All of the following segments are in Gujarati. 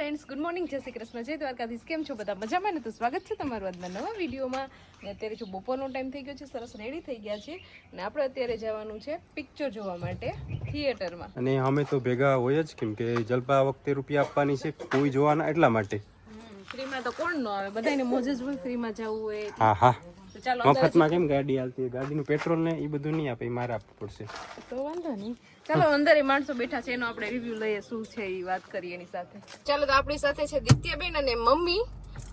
ફ્રેન્ડ્સ, ગુડ મોર્નિંગ, જય શ્રી કૃષ્ણ, જય દ્વારકાધીશ. કેમ છો બધા? મજામાં ને? તો સ્વાગત છે તમારું આજના નવા વિડીયોમાં. ને અત્યારે જો બપોરનો ટાઈમ થઈ ગયો છે, સરસ રેડી થઈ ગયા છે અને આપણે અત્યારે જવાનું છે પિક્ચર જોવા માટે થિયેટરમાં. અને અમે તો ભેગા હોય જ, કેમ કે જલપા વખતે રૂપિયા આપવાની છે મૂવી જોવાના, એટલા માટે. ફ્રીમાં તો કોણ ન આવે, બધાને મોજ જ હોય ફ્રીમાં જવું હોય. હા હા, તો ચાલો મફતમાં કેમ ગાડી હાલતી, ગાડીનું પેટ્રોલ ને એ બધું નહીં આપે, મારે આપવું પડશે. તો વાંધો નહીં, ચાલો અંદર માણસો બેઠા છે એનો આપણે રિવ્યુ લઈએ, શું છે એ વાત કરીએ એની સાથે. ચાલો, તો આપણી સાથે છે દિત્યાબેન અને મમ્મી.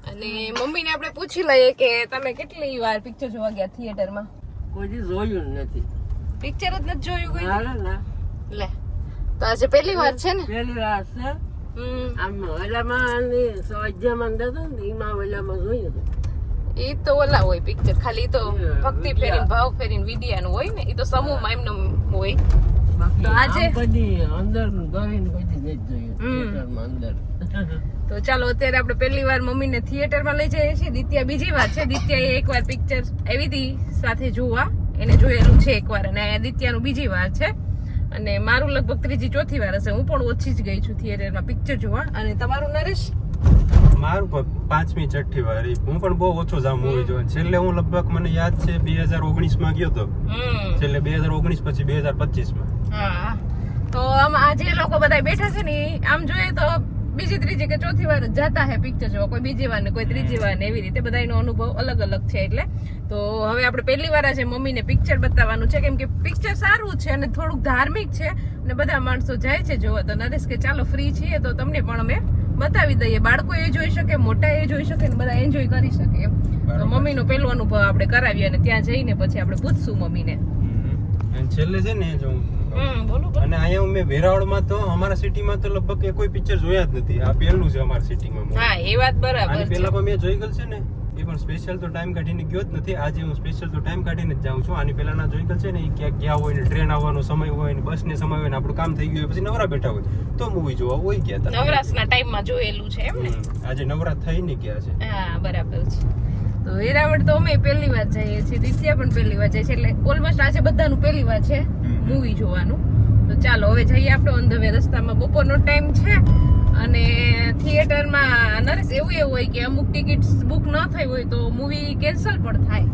અને મમ્મીને આપણે પૂછી લઈએ કે તમે કેટલી વાર પિક્ચર જોવા ગયા થિયેટરમાં? કોઈ જોયું નથી, પિક્ચર જ નથી જોયું કોઈ? ના ના, લે, તો આજે પહેલી વાર છે ને? પહેલી વાર છે. આમ ઓલામાં સ્વાધ્યામાં અંદર હતો ને, એમાં ઓલામાં જોયું હતું. એ તો ઓલા હોય પિક્ચર, ખાલી તો ભક્તિ ફેરીને ભાવ ફેરીને વિડિયાનું હોય ને, એ તો સમૂહમાં એમને હોય. તો આજે બધી અંદર ગઈને બધી નથી જોયું થિયેટરમાં અંદર. તો ચાલો, અત્યારે આપણે પહેલી વાર મમ્મીને થિયેટરમાં લઈ જઈએ છીએ. દિત્યા બીજી વાર છે. દિત્યાએ એકવાર પિક્ચર આવી હતી સાથે જોવા, એને જોયેલું છે એકવાર, અને દિત્યાનું બીજી વાર છે. અને મારું લગભગ ત્રીજી ચોથી વાર હશે. હું પણ ઓછી જ ગઈ છું થિયેટરમાં પિક્ચર જોવા. અને તમારું નરેશ? મારું પાંચમી છઠ્ઠી વાર. હું પણ બહુ ઓછો જાઉં મૂવી જોવા. છેલ્લે હું લગભગ મને યાદ છે 2019 માં ગયો હતો. છેલ્લે 2019 પછી 2025 માં. હા, તો આમ આજે લોકો બધા બેઠા છે ને, આમ જોઈએ તો બીજી ત્રીજી કે ચોથી વાર જતા હે પિક્ચર જોવા. કોઈ બીજી વાર ને કોઈ ત્રીજી વાર ને, એવી રીતે બધાનો અનુભવ અલગ અલગ છે. એટલે તો હવે આપણે પહેલી વાર આજે મમ્મીને પિક્ચર બતાવવાનું છે, કેમ કે પિક્ચર સારું છે અને થોડુંક ધાર્મિક છે અને બધા માણસો જાય છે જોવા. તો નરેશ કે ચાલો ફ્રી છીએ તો તમને પણ અમે બતાવી દઈએ, બાળકો એ જોઈ શકે, મોટા એ જોઈ શકે ને બધા એન્જોય કરી શકે એમ. તો મમ્મીનો પહેલો અનુભવ આપણે કરાવીએ અને ત્યાં જઈને પછી આપણે પૂછશું મમ્મીને. અને છેલ્લે છે ને જો બોલો. અને અહીંયા મેં વેરાવળમાં તો અમારા સિટીમાં તો લગભગ કોઈ પિક્ચર જોયા જ નથી. આ પહેલું છે અમારા સિટીમાં. હા, એ વાત બરાબર છે. પેલા પણ મેં જોઈ ગયેલ છે ને, એ પણ સ્પેશિયલ તો ટાઈમ કાઢીને ગયો જ નથી. આજે હું સ્પેશિયલ તો ટાઈમ કાઢીને જ જાઉં છું. આની પહેલાના જોઈ ગયેલ છે ને, એ ક્યાંક ગયા હોય ને, ટ્રેન આવવાનો સમય હોય ને, બસ ને સમય હોય ને, આપણું કામ થઈ ગયું હોય, પછી નવરા બેઠા હોય તો મૂવી જોવા હોય ગયા હતા. નવરાશના ટાઈમમાં જોયેલું છે એમ ને? આજે નવરા થઈને ગયા છે. હા, બરાબર છે. તો વેરાવળ તો અમે પહેલી વાર જઈએ છીએ, દિત્યા પણ પહેલી વાર જાય છે, એટલે ઓલમોસ્ટ આજે બધાનું પહેલી વાર છે મૂવી જોવાનું. તો ચાલો હવે જઈએ આપણે ઓન ધ વે. રસ્તામાં બપોરનો ટાઈમ છે અને થિયેટરમાં નરેશ એવું હોય કે અમુક ટિકિટ્સ બુક ન થઈ હોય તો મૂવી કેન્સલ પણ થાય.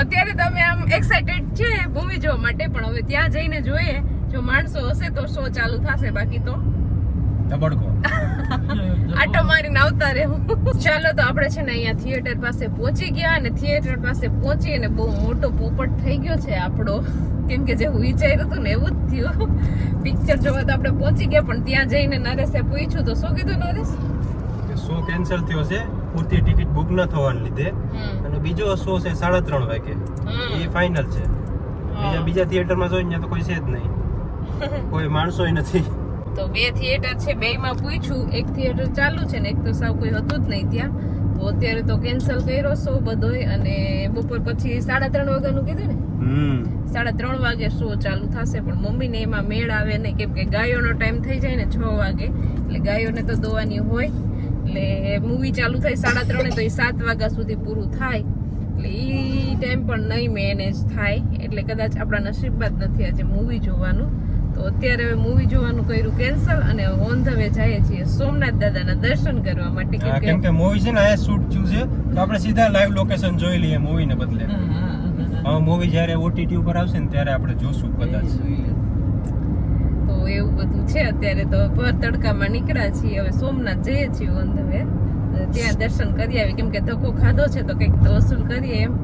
અત્યારે તમે આમ એક્સાઇટેડ છે મૂવી જોવા માટે, પણ હવે ત્યાં જઈને જોઈએ, જો માણસો હશે તો શો ચાલુ થશે, બાકી તો ધબડકો આટો મારીને આવતા રહેવું. ચાલો, તો આપણે છે ને અહીંયા થિયેટર પાસે પહોંચી ગયા અને થિયેટર પાસે પહોંચી અને બહુ મોટો પોપટ થઈ ગયો છે આપણો, કેમ કે જેવું વિચાર્યું હતું ને એવું જ થયું. પિક્ચર જોવા તો આપણે પહોંચી ગયા, પણ ત્યાં જઈને નરેશે પૂછ્યું તો શું કીધું નરેશ? શો કેન્સલ થયો છે, પૂરતી ટિકિટ બુક ન થવાને લીધે. અને બીજો શો છે 3:30 વાગે, એ ફાઇનલ છે. બીજા થિયેટરમાં જોઈને તો કોઈ છે જ નહીં, કોઈ માણસો નથી. તો બે થિયેટર છે, બેયમાં પૂછ્યું, એક થિયેટર ચાલુ છે ને એક તો સાવ કોઈ હતું જ નહીં ત્યાં. તો અત્યારે તો કેન્સલ કર્યો શો બધોય, અને બપોર પછી 3:30 વાગ્યાનું કીધું ને, 3:30 વાગે શો ચાલુ થશે. પણ મમ્મીને એમાં મેળ આવે નહીં, કેમ કે ગાયોનો ટાઈમ થઈ જાય ને 6 વાગે, એટલે ગાયોને તો દોવાની હોય. એટલે મૂવી ચાલુ થાય 3:30 તો એ 7 વાગ્યા સુધી પૂરું થાય, એટલે એ ટાઈમ પણ નહીં મેનેજ થાય. એટલે કદાચ આપણા નસીબમાં જ નથી આજે મૂવી જોવાનું. તો અત્યારે હવે મૂવી જોવાનું કર્યું કેન્સલ અને ઓન ધ વે જઈએ છીએ સોમનાથ દાદાના દર્શન કરવા માટે, કેમ કે મૂવી છે ને આ શૂટ થયું છે, તો આપણે સીધા લાઈવ લોકેશન જોઈ લઈએ મૂવી ને બદલે. હવે મૂવી જ્યારે ઓટીટી ઉપર આવશે ને ત્યારે આપણે જોશું કદાચ. તો એવું બધું છે. અત્યારે તો ભર તડકામાં નીકળ્યા છીએ, હવે સોમનાથ જઈએ છીએ ઓન ધ વે. ત્યાં દર્શન કરી આવી, કેમ કે ધક્કો ખાધો છે તો કંઈક તો વસૂલ કરીએ એમ.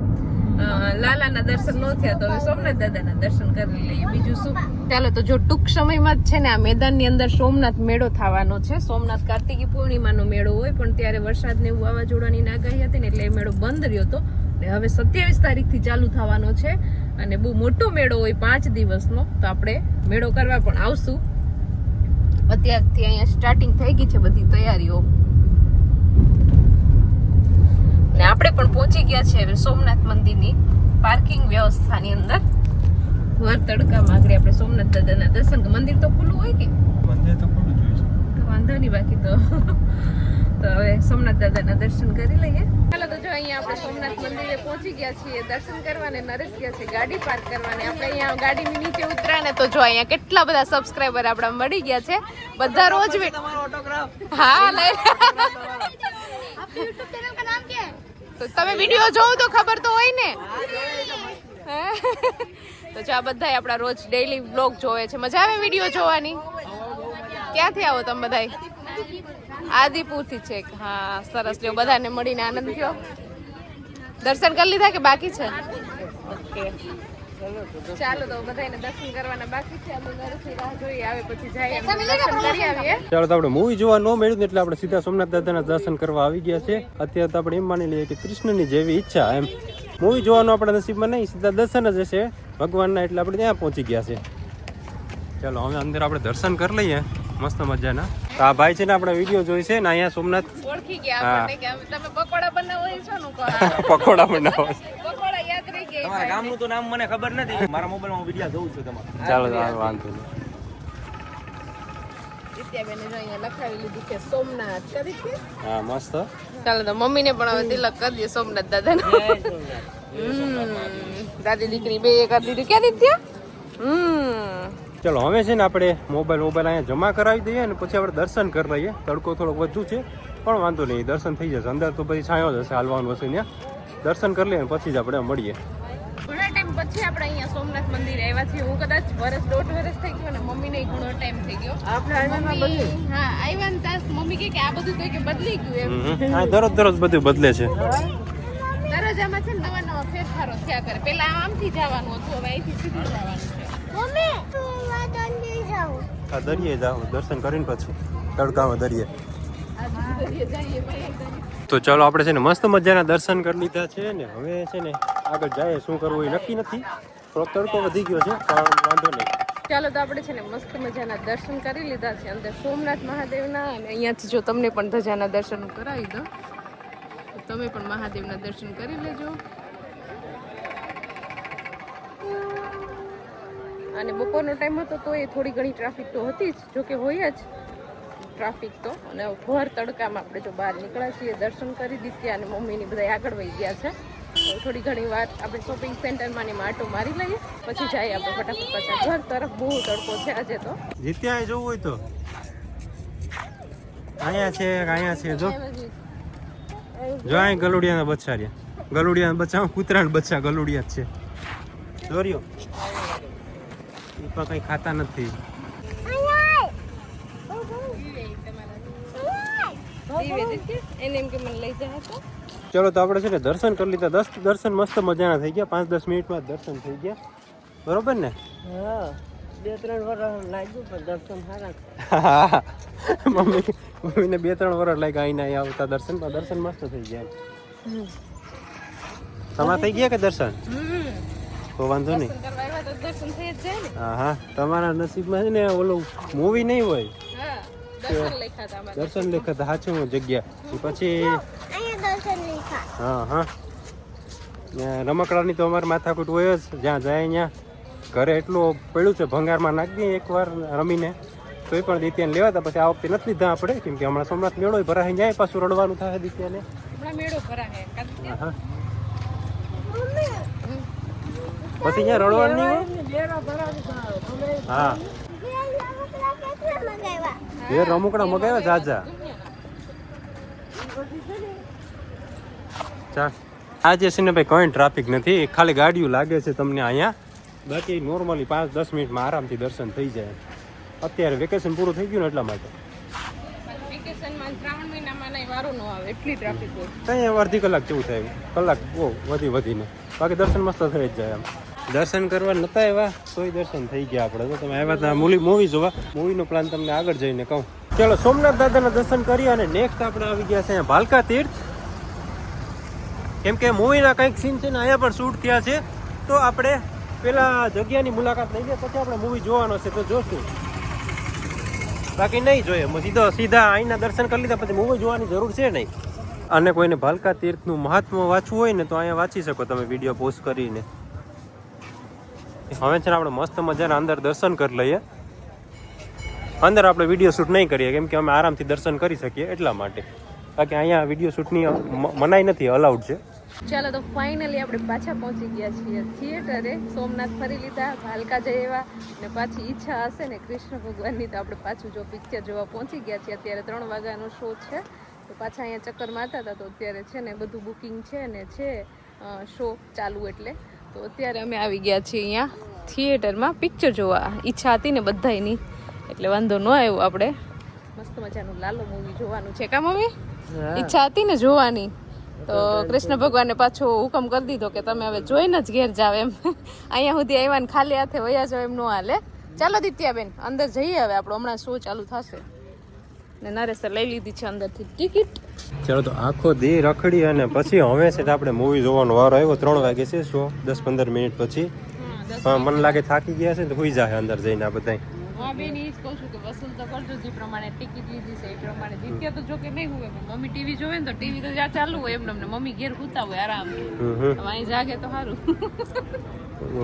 લાલાના દર્શન ન થયા તો હવે સોમનાથ દાદાના દર્શન કરી લઈએ, બીજું શું. ચાલો, તો જો ટૂંક સમયમાં જ છે ને આ મેદાનની અંદર સોમનાથ મેળો થવાનો છે. સોમનાથ કાર્તિકી પૂર્ણિમાનો મેળો હોય, પણ ત્યારે વરસાદ ને એવું વાવાઝોડાની આગાહી હતી ને, એટલે એ મેળો બંધ રહ્યો હતો. હવે 27 તારીખથી ચાલુ થવાનો છે અને બહુ મોટો મેળો હોય, 5 દિવસનો. તો આપણે મેળો કરવા પણ આવશું. અત્યારથી અહીંયા સ્ટાર્ટિંગ થઈ ગઈ છે બધી તૈયારીઓ, ને આપણે પણ પહોંચી ગયા છે હવે સોમનાથ મંદિરની પાર્કિંગ વ્યવસ્થાની અંદર. વર તડકામાં આગળ આપણે સોમનાથ દાદાના દર્શન. મંદિર તો ખુલ્લું હોય કે? મંદિર તો ખુલ્લું જોઈશે તો વાંધો નહીં, બાકી તો તો હવે સોમનાથ દાદાના દર્શન કરી લઈએ. ચાલો તો જો અહીંયા આપણે સોમનાથ મંદિરે પહોંચી ગયા છીએ દર્શન કરવાને. નરેશ ગયા છે ગાડી પાર્ક કરવાને. આપણે અહીંયા ગાડીની નીચે ઉતર્યા ને તો જો અહીંયા કેટલા બધા સબસ્ક્રાઇબર આપણા મળી ગયા છે. બધા રોજ હા લઈ તો તમે વિડીયો જોવો તો ખબર તો હોય ને. તો જો આ બધા આપણા રોજ ડેઈલી બ્લોગ જોવે છે. મજા આવે વિડીયો જોવાની. ક્યાંથી આવો તમે બધા? આદિપુરથી છે. હા સરસ. લ્યો બધાને મળીને આનંદ થયો. દર્શન કરી લીધા કે બાકી છે? ઓકે ચાલો તો બધાને દર્શન કરવાના બાકી છે. આપણે ઘરેથી રાહ જોઈએ આવે પછી જાય દર્શન કરી આવીએ. ચાલો તો આપણે મૂવી જોવા ન મળ્યું ને એટલે આપણે સીધા સોમનાથ દાદાના દર્શન કરવા આવી ગયા છે. અત્યારે તો આપણે એમ માની લઈએ કે કૃષ્ણની જેવી ઈચ્છા એમ મૂવી જોવાનું આપણા નસીબમાં નહીં, સીધા દર્શન જ હશે ભગવાનના, એટલે આપણે ત્યાં પહોંચી ગયા છે. ચાલો હવે અંદર આપણે દર્શન કરી લઈએ મસ્ત મજાના. તો આ ભાઈ છે ને આપણે વિડીયો જોઈ છે ને અહીંયા સોમનાથ ઓળખી ગયા આપણને કે તમે પકોડા બનાવો છો ને પકોડા બનાવો. પકોડા યાદ રહી ગયા. તમારા ગામનું તો નામ મને ખબર નથી. મારા મોબાઈલમાં વિડિયો જોઉં છું તમારા. ચાલો વાંધો નહીં. વિદ્યાબેને જો અહીંયા લખાવી લીધું છે સોમનાથ. કરી છે? હા મસ્ત. ચાલો તો મમ્મીને પણ હવે તિલક કરી દઈએ સોમનાથ દાદાને. દાદી દીકરી બે કરી દીધું. ક્યાં દીધી? ચલો હવે છે ને આપણે મોબાઈલ અહીંયા જમા કરાવી દઈએ ને પછી આપણે દર્શન કરી લઈએ. તડકો થોડોક વધુ છે પણ વાંધો નહીં, દર્શન થઈ જશે. અંદર તો પછી છાંયો જ હશે, હાલવાનું હશે ત્યાં. દર્શન કરી લઈએ ને પછી જ આપણે મળીએ. ઘણા ટાઈમ પછી આપણે અહીંયા સોમનાથ મંદિરે આવ્યા છીએ. હું કદાચ વર્ષ 1.5 વર્ષ થઈ ગયો ને મમ્મીને ઘણો ટાઈમ થઈ ગયો. આપણે આવ્યા બધું હા આવ્યા ને ત્યાં મમ્મી કે આ બધું તો કે બદલી ગયું એમ. હા દરરોજ બધું બદલે છે. દરરોજામાં છે ને નવા નવા ફેરફારો થયા કરે. પેલા આમથી જવાનું હતું, હવે અહીંથી સીધું જવાનું છે. આ દરિયે જાઓ દર્શન કરીને પછી તડકામાં દરિયે. તો ચાલો આપણે છે ને મસ્ત મજાના દર્શન કરી લીધા છે ને હવે છે ને આગળ જાય શું કરવું એ નક્કી નથી. થોડોક તડકો વધી ગયો છે પણ વાંધો નહીં. ચાલો તો આપણે છે ને મસ્ત મજાના દર્શન કરી લીધા છે અંદર સોમનાથ મહાદેવના. અને અહીંયાથી જો તમને પણ ધજાના દર્શન કરાવી દો તો તમે પણ મહાદેવના દર્શન કરી લેજો. અને બપોરનો ટાઈમ હતો તો એ થોડી ઘણી ટ્રાફિક તો હતી જ, જોકે હોય જ ટ્રાફિક તો. અને ભર તડકામાં આપણે જો બહાર નીકળ્યા છીએ દર્શન કરી દીધા અને મમ્મીની બધા આગળ વહી ગયા છે. થોડી ઘણી વાર આપણે શોપિંગ સેન્ટરમાં ને આટો મારી લઈએ પછી જઈએ આપણે ફટાફટ પાછા ઘર તરફ. બહુ તડકો છે આજે તો. જીત્યા જોવું હોય તો અહીંયા છે જો અહીં ગલુડિયાના બચ્ચા રહ્યા. ગલુડિયાના બચ્ચા કૂતરાના બચ્ચા ગલુડિયા જ છે. દોર્યો એ પણ કઈ ખાતા નથી. એને એમ કે મને લઈ જાય તો ચલો તો આપણે છે ને દર્શન કરી લીધા. દર્શન મસ્ત મજાના થઈ ગયા. 5-10 મિનિટમાં દર્શન થઈ ગયા. બરોબર ને? હા 2-3 વર્ષ લાગ્યું પણ દર્શન સારા. મમ્મીને 2-3 વર્ષ લાગ્યા અહીં આવતા દર્શનમાં. દર્શન મસ્ત થઈ ગયા. તમારે થઈ ગયા કે દર્શન? તો વાંધો નહીં. હા તમારા નસીબમાં છે ને ઓલું મૂવી નહીં હોય, દર્શન લેખાતા સાચું જગ્યા. પછી હા રમકડાની તો અમારે માથાકૂટ હોય જ. જ્યાં જાય ત્યાં ઘરે એટલું પડ્યું છે ભંગારમાં નાખી દઈએ એકવાર રમીને તોય પણ દિત્યાને લેવાતા. પછી આ વખતે નથી લીધા આપણે કેમ કે હમણાં સોમનાથ મેળો ભરાઈ જાય પાછું રડવાનું થાય દિત્યાને. હા પછી ત્યાં રડવાનું નહીં હોય. હા એ રમકડા મગાવ્યા જાજા. ચાલ આજે છે ને ભાઈ કઈ ટ્રાફિક નથી, ખાલી ગાડીઓ લાગે છે તમને અહીંયા. બાકી નોર્મલી 5-10 મિનિટમાં આરામથી દર્શન થઈ જાય. અત્યારે વેકેશન પૂરું થઈ ગયું ને એટલા માટે. કઈ અડધી કલાક જેવું થાય, કલાક બહુ વધીને. બાકી દર્શન મસ્ત થઈ જ જાય. આમ દર્શન કરવા નતા આવ્યા તોય દર્શન થઈ ગયા આપણે. તો તમે આવ્યા હતા મૂવી જોવા. મૂવીનો પ્લાન તમને આગળ જઈને કહું. ચલો સોમનાથ દાદાના દર્શન કરી અને નેક્સ્ટ આપણે આવી ગયા છે ભાલકા તીર્થ. કેમ કે મૂવીના કંઈક સીન છે ને અહીંયા પણ શૂટ થયા છે. તો આપણે પેલા જગ્યાની મુલાકાત લઈ ગયા પછી આપણે મૂવી જોવાનો છે તો જોશું. બાકી નહીં જોઈએ સીધા અહીંના દર્શન કરી લીધા પછી મૂવી જોવાની જરૂર છે નહીં. અને કોઈને ભાલકા તીર્થનું મહાત્મ વાંચવું હોય ને તો અહીંયા વાંચી શકો તમે વિડીયો પોસ્ટ કરીને. હવે છે ને આપણે મસ્ત મજાના અંદર દર્શન કરી લઈએ. અંદર આપણે વિડીયો શૂટ નહીં કરીએ કેમ કે અમે આરામથી દર્શન કરી શકીએ એટલા માટે. બાકી અહીંયા વિડીયો શૂટની મનાઈ નથી, અલાઉડ છે. ચાલો તો ફાઇનલી આપણે પાછા પહોંચી ગયા છીએ થિયેટરે. સોમનાથ ફરી લીધા, ભાલકા જઈ આવ્યા ને પાછી ઈચ્છા હશે ને કૃષ્ણ ભગવાનની તો આપણે પાછું જો પિક્ચર જોવા પહોંચી ગયા છીએ. અત્યારે 3 વાગ્યાનો શો છે તો પાછા અહીંયા ચક્કર મારતા હતા. તો અત્યારે છે ને બધું બુકિંગ છે ને છે શો ચાલુ એટલે તો અત્યારે અમે આવી ગયા છીએ અહીંયા થિયેટરમાં પિક્ચર જોવા. ઈચ્છા હતી ને બધાયની એટલે વાંધો ન આવ્યો. આપણે મસ્ત મજાનું લાલો મૂવી જોવાનું છે કા મમ્મી? ઈચ્છા હતી ને જોવાની તો કૃષ્ણ ભગવાને પાછો હુકમ કરી દીધો કે તમે હવે જોઈને જ ઘેર જાવ એમ. અહીંયા સુધી આવ્યા ને ખાલી હાથે વયા જાવ એમ ન હાલે. ચાલો દિત્યાબેન અંદર જઈએ હવે, આપણો હમણાં શો ચાલુ થશે ને નરેશે લઈ લીધી છે અંદરથી ટિકિટ. ચાલો તો આખો દી રખડી અને પછી હવે છે આપણે મૂવી જોવાનો વારો આવ્યો. 3 વાગે છે શો, 10-15 મિનિટ પછી. મને લાગે થાકી ગયા છે તો હોઈ જાય અંદર જઈને આ બધા. હા બેન, એ જ કહું છું કે વસૂલ તો કરજો, જે પ્રમાણે ટિકિટ લીધી છે એ પ્રમાણે. દિત્યા તો જો કે નહીં હોય, મમ્મી ટીવી જોવે ને તો ટીવી તો જ્યાં ચાલુ હોય એમને મમ્મી ઘેર સૂતા હોય આરામથી. અહીં જાગે તો સારું.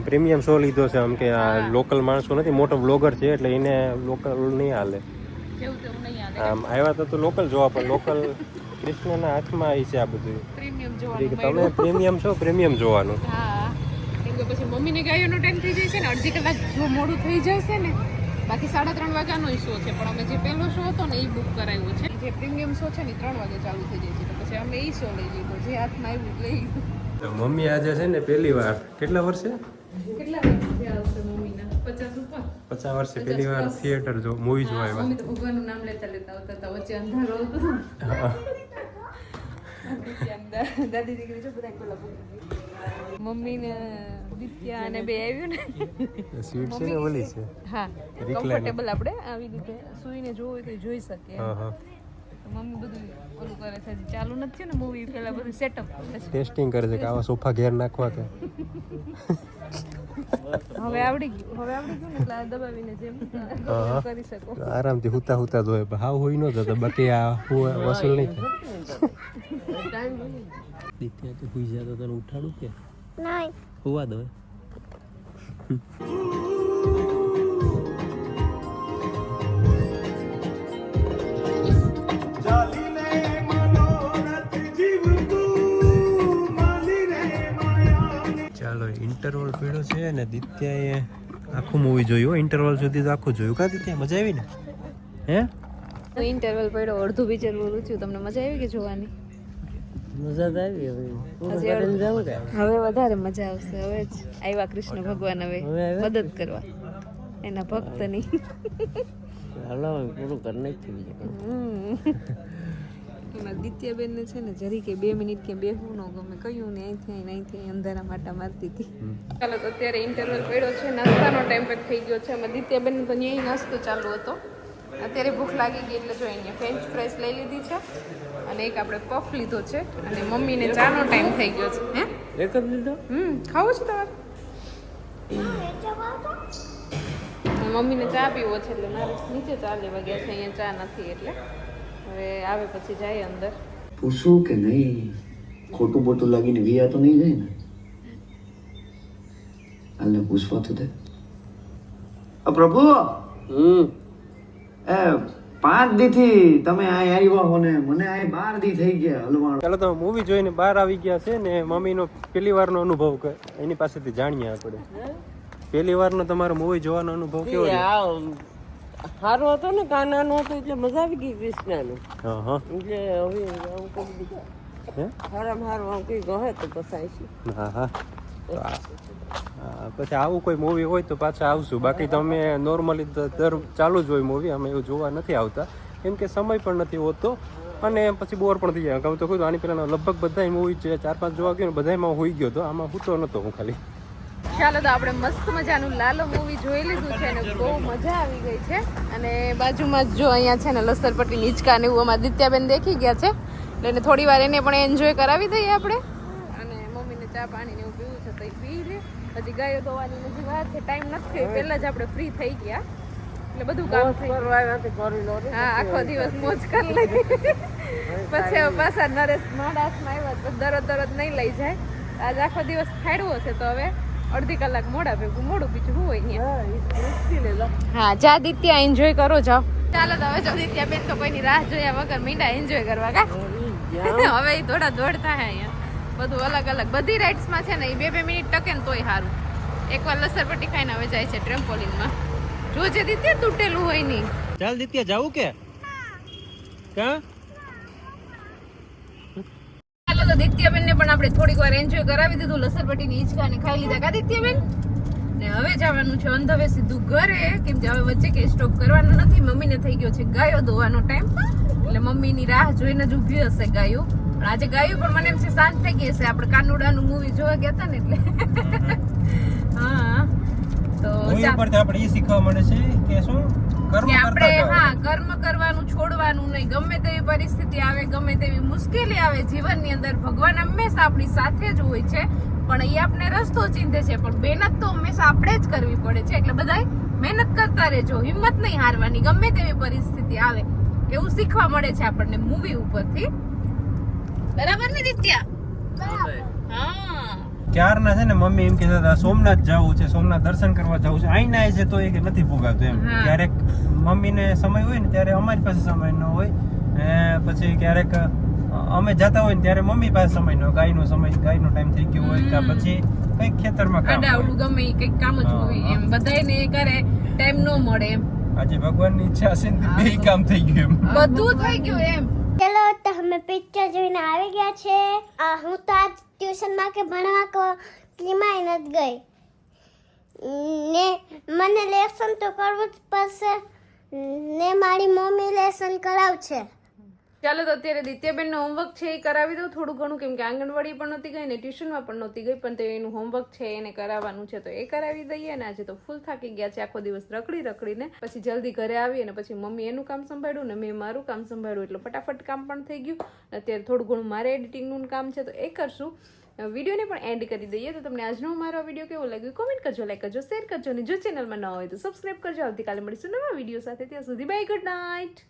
પ્રીમિયમ શો લીધો છે આમ કે આ લોકલ માણસો નથી, મોટો બ્લોગર છે એટલે એને લોકલ નહીં હાલે. કેવું તેવું નહીં હાલે. આમ આવ્યા તો લોકલ જોવા, પણ લોકલ કૃષ્ણના હાથમાં આવી છે આ બધું. પ્રીમિયમ જોવાનું. તમે પ્રીમિયમ છો, પ્રીમિયમ જોવાનું. હા, કેમ કે પછી મમ્મીને ગાયોનો ટાઈમ થઈ જાય છે ને, અડધી કલાક જો મોડું થઈ જશે ને. બાકી 3:30 વાગ્યાનો શો છે પણ અમે જે પહેલો શો હતો ને એ બુક કરાવ્યો છે. જે પ્રીમિયમ શો છે ને 3 વાગે ચાલુ થઈ જાય છે તો પછી અમે એ શો લઈ લીધો, જે હાથમાં આવ્યું લઈ લીધું. તો મમ્મી આજે છે ને પહેલી વાર, કેટલા વર્ષે? કેટલા વર્ષ આવશે મમ્મીના? 50 ઉપર. 50 વર્ષે પહેલી વાર થિયેટર જો મૂવી જોવા આવ્યા. મમ્મી તો ભગવાનનું નામ લેતા લેતા આવતા હતા, વચ્ચે અંધારો હતો. દાદી દીકરી જો બધા પેલા મમ્મી ને દિત્યા અને બે આવ્યું ને સીટ છે ને ઓલી છે. હા, કમ્ફર્ટેબલ આપણે આવી રીતે સુઈને જોવું હોય તો જોઈ શકીએ. હા. મમ્મી બધું ઓલું કરે છે, ચાલુ નથી થયું ને મૂવી પેલા બધું સેટઅપ ટેસ્ટિંગ કરે છે કે આવા સોફા ઘેર નાખવા કે. હવે આવડી ગયું ને એટલે આ દબાવીને જેમ કરી શકો. આરામથી હુતા હુતા જોવે, હાવ હોય ન જતો. બાકી આ વસૂલ નહીં થાય. દિત્યા તો હુઈ જાય તો તને ઉઠાડું કે નહીં? હુવા દો. ચાલો ઇન્ટરવલ પીડ્યો છે ને દિત્યાએ આખું મૂવી જોયું. ઇન્ટરવલ સુધી તો આખું જોયું. કા દિત્યા મજા આવી ને? હે ઇન્ટરવલ પડ્યો, અડધું પિક્ચર બોલું છું. તમને મજા આવી કે જોવાની? મજા તો આવી. હવે વધારે મજા આવશે. હવે જ આવ્યા કૃષ્ણ ભગવાન હવે મદદ કરવા એના ભક્તની. હાલો પૂરું કરી નાખ્યું. એમાં દિત્યાબેન ને છે ને જરી કે 2 મિનિટ કે બેહવું ન ગમે, કયું ને અહીંથી અંધારા માટા મારતી હતી. ચાલો તો અત્યારે ઇન્ટરવલ પડ્યો છે, નાસ્તાનો ટાઈમ પણ થઈ ગયો છે. એમાં દિત્યાબેન તો ન્યાય નાસ્તો ચાલુ હતો. અત્યારે ભૂખ લાગી ગઈ એટલે જો અહીંયા ફ્રેન્ચ ફ્રાઈસ લઈ લીધી છે અને એક આપણે પફ લીધો છે અને મમ્મીને ચાનો ટાઈમ થઈ ગયો છે. હે એક જ લીધો? ખાવું છે તમારે? મમ્મીને ચા પીવો છે એટલે મારે નીચે ચા લેવા ગયા છે, અહીંયા ચા નથી એટલે હવે આવે પછી જાય અંદર. પૂછું કે નહીં, ખોટું બોટું લાગીને વિયા તો નહીં જાય ને? હાલને પૂછવા તો દે. પ્રભુ, એ 5 દી થી તમે આ આવ્યા હો ને મને આ 12 દી થઈ ગયા હલવાણ. ચાલો તો મૂવી જોઈને બહાર આવી ગયા છે ને મમ્મીનો પહેલી વારનો અનુભવ એની પાસેથી જાણીએ આપણે. પહેલી વારનો તમારો મૂવી જોવાનો અનુભવ કેવો રહ્યો? સારું હતો ને, કાનાનો હતો એટલે મજા આવી ગઈ કૃષ્ણનું. હા. એટલે હવે આવું કરી દીધું. સારામાં સારું આમ કંઈ કહે તો પસાય છે. હા. પછી આવું કોઈ મૂવી હોય તો પાછા આવશું. બાકી તો અમે નોર્મલી દર ચાલુ જ હોય મૂવી, અમે એવું જોવા નથી આવતા કેમ કે સમય પણ નથી હોતો અને પછી બોર પણ થઈ જાય. કહું તો કહું આની પહેલાં લગભગ બધા મૂવી છે 4-5 જોવા ગયો ને બધામાં હોઈ ગયો હતો, આમાં હું તો નહોતો હું ખાલી. ચાલો તો આપણે મસ્ત મજાનું લાલો મૂવી જોઈ લીધું છે અને બહુ મજા આવી ગઈ છે. અને બાજુમાં જ જો અહીંયા છે ને લસરપટ્ટી નીચકા ને એવું અમારા દિત્યાબેન દેખી ગયા છે એટલે એને થોડી વાર એને પણ એન્જોય કરાવી દઈએ આપણે. અને મમ્મીને ચા પાણી ને એવું પીવું છે તો એ પી લે. હજી ગાયો ધોવાની હજી વાર છે, ટાઈમ નથી, પહેલા જ આપણે ફ્રી થઈ ગયા એટલે બધું કામ થઈ ગયું. હા, આખો દિવસ મોજ કરી લઈ. પછી પાછા નરેશ મોડાસમાં આવ્યા તો દરદ નહીં લઈ જાય. આજ આખો દિવસ ફાડવો છે તો હવે અડધી કલાક મોડા ભેગું મોડું બીજું હું હોય. હા, જા દિત્યા એન્જોય કરો જાઓ. ચાલો તો હવે જો દિત્યા બેન તો કોઈની રાહ જોયા વગર મીંડા એન્જોય કરવા કા. હવે ઈ થોડા દોડ થાય અહીંયા બધું અલગ અલગ બધી રાઇડ્સમાં છે ને એ 2 મિનિટ ટકે ને તોય સારું. એકવાર લસરપટ્ટી ખાઈને હવે જાય છે ટ્રેમ્પોલિનમાં. જોજે દીત્ય તૂટેલું હોય નહીં. ચાલ દિત્યા જાવું કે કા ચાલો તો દિત્યાબેન ને પણ આપણે થોડીક વાર એન્જોય કરાવી દીધું. લસરપટ્ટીની હિંચકા ને ખાઈ લીધા કા દિત્યાબેન. ને હવે જવાનું છે ઓન ધ વે સીધું ઘરે, કેમ કે હવે વચ્ચે કે સ્ટોપ કરવાનો નથી. મમ્મીને થઈ ગયો છે ગાયો દોવાનો ટાઈમ, એટલે મમ્મીની રાહ જોઈને જ ઊભી હશે ગાયો. પણ આજે ગાયો પણ મને એમ છે શાંત થઈ ગઈ હશે. આપણે કાનુડાનું મૂવી જોવા ગયા હતા ને એટલે હા તો મૂવી પરથી આપણે એ શીખવા મળે છે કે શું કર્મ કે આપણે કરતા હા કર્મ કરવાનું છોડવાનું નહીં. ગમે તેવી પરિસ્થિતિ આવે, ગમે તેવી મુશ્કેલી આવે જીવનની અંદર, ભગવાન હંમેશા આપણી સાથે જ હોય છે. પણ એ આપણે રસ્તો ચીંધે છે, પણ મહેનત તો હંમેશા આપણે જ કરવી પડે છે. એટલે બધાય મહેનત કરતા રહેજો, હિંમત નહીં હારવાની ગમે તેવી પરિસ્થિતિ આવે. એવું શીખવા મળે છે આપણને મૂવી ઉપરથી. બરાબર ને દિત્યા? હા ક્યારના છે ને મમ્મી એમ કહેતા હતા સોમનાથ જવું છે, સોમનાથ દર્શન કરવા જવું છે. અહીં ના છે તો એ કે નથી ભોગાતું એમ. હા. ક્યારેક મમ્મીને સમય હોય ને ત્યારે અમારી પાસે સમય ન હોય, પછી ક્યારેક અમે જતા હોય ને ત્યારે મમ્મી પાસે સમય ન હોય. ગાયનો ટાઈમ થઈ ગયો હોય કે પછી કઈક ખેતરમાં કામ હોય. આડાવડું ગમે ઈ કંઈક કામ જ હોય એમ. બધાયને એ કરે ટાઈમ ન મળે એમ. આજે ભગવાનની ઈચ્છા હશે ને બે કામ થઈ ગયું એમ. બધું થઈ ગયું એમ. ચલો તો અમે પિક્ચર જોઈને આવી ગયા છે. હું તો આજ ટ્યુશનમાં કે ભણવા ક્યાંય નથી ગઈ ને મને લેસન તો કરવું જ પડશે ને મારી મમ્મી લેસન કરાવશે. ચાલો તો અત્યારે દિત્યાબેન નું હોમવર્ક છે એ કરાવી દઉં થોડું ઘણું, કેમ કે આંગણવાડી પણ નહોતી ગઈ ને ટ્યુશનમાં પણ નહોતી ગઈ, પણ તે એનું હોમવર્ક છે એને કરાવવાનું છે તો એ કરાવી દઈએ. ને આજે તો ફૂલ થાકી ગયા છે આખો દિવસ રખડીને, પછી જલ્દી ઘરે આવી અને પછી મમ્મી એનું કામ સંભાળ્યું ને મેં મારું કામ સંભાળ્યું, એટલે ફટાફટ કામ પણ થઈ ગયું. અત્યારે થોડું ઘણું મારે એડિટિંગનું કામ છે તો એ કરશું. વિડીયોને પણ એન્ડ કરી દઈએ. તો તમને આજનો મારો વિડીયો કેવો લાગ્યો કોમેન્ટ કરજો, લાઈક કરજો, શેર કરજો અને જો ચેનલમાં ન હોય તો સબસ્ક્રાઇબ કરજો. આવતીકાલે મળીશું નવા વિડીયો સાથે. ત્યાં સુધી બાય, ગુડ નાઇટ.